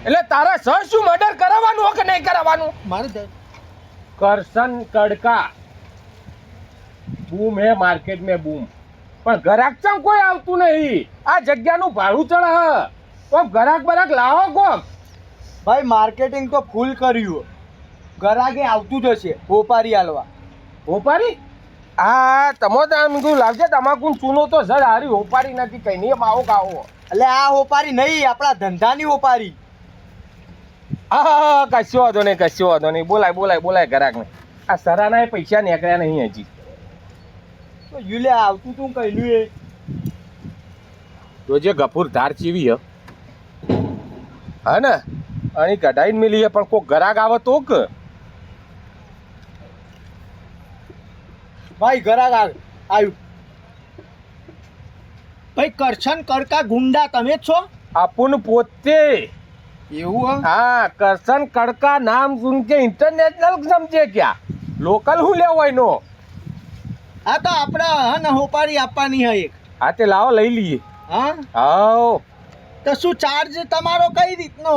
એટલે તારા સર શું મર્ડર કરાવવાનું કે નહીં કરાવવાનું? મારે કરશન કડકા બૂમ હે માર્કેટ में બૂમ, પણ ગ્રાહક ચમ કોઈ આવતું નહીં. આ જગ્યાનું ભાડું ચઢ કોક ગ્રાહક બરાક લાવો કોક. ભાઈ માર્કેટિંગ તો ફૂલ કર્યું, ગરાગે આવતું જ હશે હોપારી હાલવા. હોપારી? હા તમો તામ કીધું લાવજે તમાકુ ચૂનો તો સર હારી હોપારી નથી કઈ નહીં માવો ખાવો. એટલે આ હોપારી નહીં, આપણા ધંધાની હોપારી. હા કશો વાંધો નહીં, કશો વાંધો નહીં. બોલાય ગ્રાહકને. આ સરાના પૈસા નીકળ્યા નહીં હજી. તો યુલે આવતું તું કહેલું એ જોજે ગફુર ધાર ચીવી હા ને અને કઢાઈને મિલી પણ કોઈ ગ્રાહક આવે તો કે ભાઈ ગરાગ આવ્યું. ભાઈ કરશન કડકા ગુંડા તમે જ છો? આપણ પોતે. એવું હા કરશન કડકા નામ સુન કે ઇન્ટરનેશનલ સમજે ક્યાં લોકલ હું લેવો એનો? હા તો આપણે હા ને હોપારી આપવાની હે એક. હા તે લાવો લઈ લઈએ. હા હાઉ તો શું ચાર્જ તમારો કઈ રીતનો?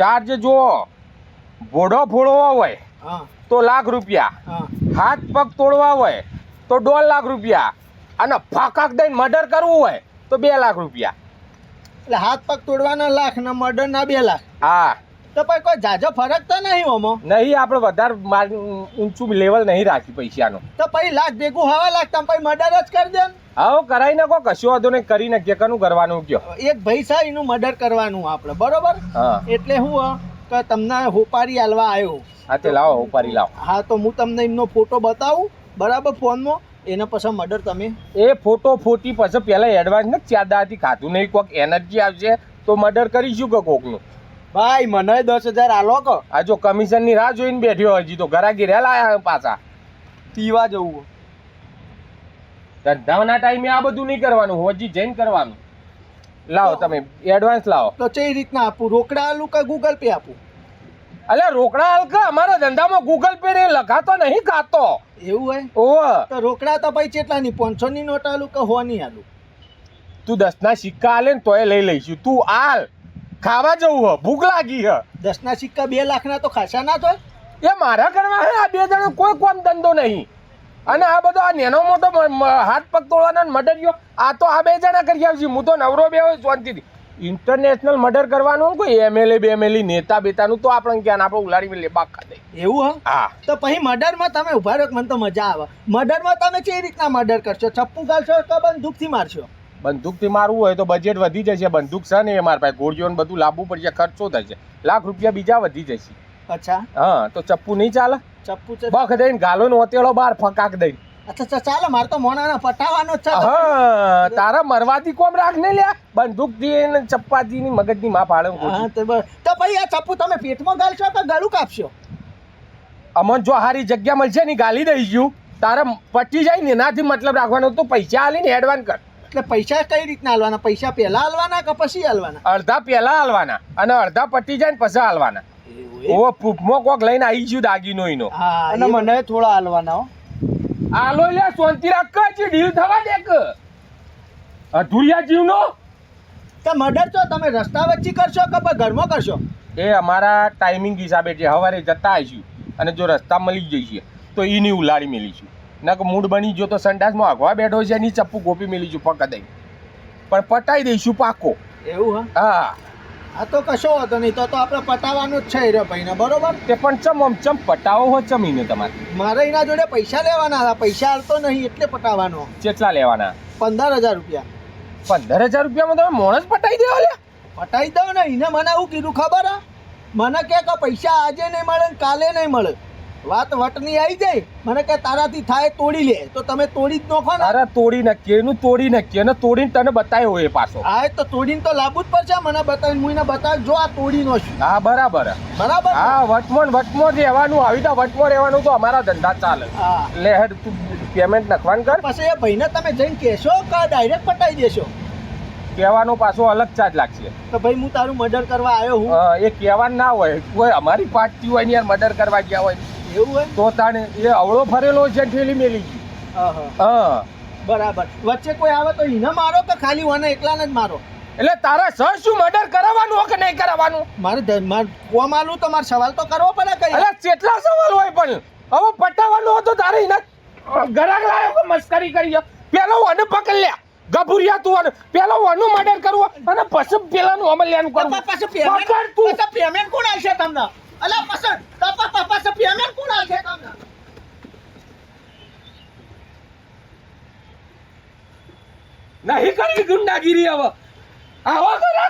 ચાર્જ જો ભોડો ફોડવા હોય હા તો ₹1,00,000, હા હાથ પગ તોડવા હોય તો ₹1,50,000 અને ફાકાક દઈને મર્ડર કરવું હોય તો ₹2,00,000. એટલે હાથ પગ તોડવાના લાખ ને મર્ડર ના 2 લાખ. હા તો ભાઈ કોઈ જાજો ફરક તો નહીં ઓમાં? નહીં આપણે વધારે ઊંચું લેવલ નહીં રાખી પૈસાનો. તો પછી લાખ ભેગું હવા લાખ તમે પછી મર્ડર જ કરી દે ને. હા કરાવી નાખો કશો વાંધો નહીં કરી નાખીએ. કનું કરવાનું કયો? એક ભાઈ છે એનું મર્ડર કરવાનું આપણે બરોબર. હા એટલે હું કે તમને હોપારી હાલવા આવ્યો. હા તે લાવો ઉપારી લાવો. હા તો હું તમને એમનો ફોટો બતાવું બરાબર ફોનમાં, એના પછી મર્ડર તમે એ ફોટો ફોટી પછી પહેલા એડવાન્સ ને ચાદાથી ખાધું નહીં કોક એનર્જી આવશે તો મર્ડર કરીશું કે કોકનું. ભાઈ મને 10,000 આલો કે. આ જો કમિશનની રાહ જોઈને બેઠ્યો હજી તો ઘરાગી રેલા આયા પાછા પીવા જવું. ધંધાના ટાઈમે આ બધું નહીં કરવાનું, હોજી જઈને કરવાનું. લાવો તમે એડવાન્સ લાવો. તો કઈ રીતના આપું? રોકડા આલું કે ગૂગલ પે આપું? અલ્યા રોકડા હલકા અમારા ધંધામાં ગૂગલ પે રે લખાતો નહીં ખાતો. એવું હોય ઓહ તો રોકડા તો ભાઈ કેટલાની? 500 ની નોટ આલું કે 100 ની આલું? તું 10ના સિક્કા આલે ને તોય લઈ લઈશું. તું આલ ખાવા જવું હ, ભૂખ લાગી હ. 10 ના સિક્કા 2 લાખના તો ખાસા ના થાય. એ મારા કરવા હે આ 2 જણો કોઈ કોમ ધંધો નહીં. અને આ બધો આ નેનો મોટો હાથ પગ તોડવાના મર્ડર આ તો આ 2 જણા કરી આવશે. હું તો નવરો બે હોય શાંતિથી. ઇન્ટરનેશનલ મર્ડર કરવાનું કોઈ એમએલએ બેમએલએ નેતા બેતાનું તો આપણે ક્યાં આપણે ઉલાડી લે બાકા દે. એવું હા તો પછી મર્ડરમાં તમે ઉભા રહો, મને તો મજા આવે. મર્ડરમાં તમે કઈ રીતના મર્ડર કરશો? ચપ્પુ ગાલશો કે બંદૂકથી મારશો? બંદૂકથી મારવું હોય તો બજેટ વધી જશે. બંદૂક છે ને એ મારા પાસે ગોળીઓ ને બધું લાવવું પડશે, ખર્ચો થશે. ₹1,00,000 બીજા વધી જશે. અચ્છા હા તો ચપ્પુ નહીં ચાલે? ચપ્પુ છે બખ દઈને ગાલો ને ઓતેડો બાર ફકાક દઈને. અચ્છા ચાલો મારે તો મોણાના પટાવાનો જ છે. હા તારા મરવાથી કોમ રાખ ને લ્યા. બંદૂકથી ને ચપ્પાથી ની મગજની માં પાડે. હા તો ભાઈ આ ચપ્પુ તમે પેટમાં ગાલશો કે ગળું કાપશો? અમન જો હારી જગ્યા મળશે ને ગાલી દઈશું તારે પટી જાય ને એનાથી મતલબ રાખવાનો. તો પૈસા આલીને એડવાન્સ કર. એટલે પૈસા કઈ રીતના હાલવાના? પૈસા પહેલા હાલવાના કે પછી હાલવાના? અડધા પહેલા હાલવાના અને અડધા પટી જાય ને પછી હાલવાના. ઓ પ્રૂફમાં કોક લઈને આવી ગયું દાગીનો એનો. હા અને મને થોડા હાલવાના હો. આલો લે શાંતિ રાખ છે ડીલ થવા દે કે અધુરિયા જીવનો. તો મર્ડર તો તમે રસ્તા વચ્ચે કરશો કે પછી ઘરમાં કરશો? એ અમારા ટાઈમિંગ હિસાબે છે. સવારે જતા આવીશું અને જો રસ્તા મળી જઈએ તો એની ઉલાડી મેલીશું. ના કે મૂડ બની ગયો તો સંડાસમાં આગવા બેઠો છે એની ચપ્પુ ગોપી મેલીશું પકડ દઈ પણ પટાઈ દઈશું પાકો. એવું હા હા તો કશો વાંધો નહીં. તો આપણે પટાવવાનું જ છે રે ભાઈને બરોબર. તે પણ ચમ પટાવો હો ચમીને તમારે. મારે એના જોડે પૈસા લેવાના હતા, પૈસા હાલતો નહીં એટલે પટાવવાનો. કેટલા લેવાના? 15,000 રૂપિયા. 15,000 રૂપિયામાં તમે મોણસ પટાઈ દેવા લે? પટાઈ દઉં ને. એને મને એવું કીધું ખબર હે? મને કે પૈસા આજે નહીં મળે ને કાલે નહીં મળે. વાત વટની આવી જાય મને કે તારાથી થાય તોડી લે. તો તમે તોડી જ નાખો ને. અરે તોડી નાખીએ એનું તોડી નાખીએ અને તોડીને તને બતાવ્યો એ પાછો. હા તો તોડીને તો લાવવું જ પડશે. મને બતાવીને હું એને બતાવ જો આ તોડી નો છું. હા બરાબર બરાબર. હા વટમોન રહેવાનું આવી તો વટમોન રહેવાનું તો અમારા ધંધા ચાલે. હા લે હેડ તું પેમેન્ટ નાખવાનું કર. પછી એ ભાઈને તમે જઈને કહેશો કે ડાયરેક્ટ પટાઈ દેશો? કહેવાનો પાછો અલગ ચાર્જ લાગશે. તો ભાઈ હું તારું મર્ડર કરવા આવ્યો હું. એ કહેવાનું ના હોય. કોઈ અમારી પાર્ટી હોય ને યાર મર્ડર કરવા ગયા હોય એવું હોય તો તાણે એ અવળો ફરેલો છે ઠેલી મેલી ગઈ. હા બરાબર. વચ્ચે કોઈ આવે તો એને મારો કે ખાલી ઓને એકલાને જ મારો? એટલે તારા સર શું મર્ડર કરાવવાનું હોય કે નહીં કરાવવાનું? મારે કોમ આલું તો મારે સવાલ તો કરવો પડે કઈ. અરે કેટલા સવાલ હોય પણ હવે પટાવવાનું હતો તારે એના ગરાગ લાયો કે મસ્કરી કરી છે. પેલો વને પકડ લ્યા ગભુરિયા તું અને પેલો વનું મર્ડર કરવું અને પછી પેલાનું અમલ્યાનું કરવું. પકડ તું. પેમેન્ટ કોણ આવશે તમને? અલા પસંદ પાસે પેમેન્ટ કોણ આવશે તમને? નહીં કરવી ગુંડાગીરી હવે આવા કરા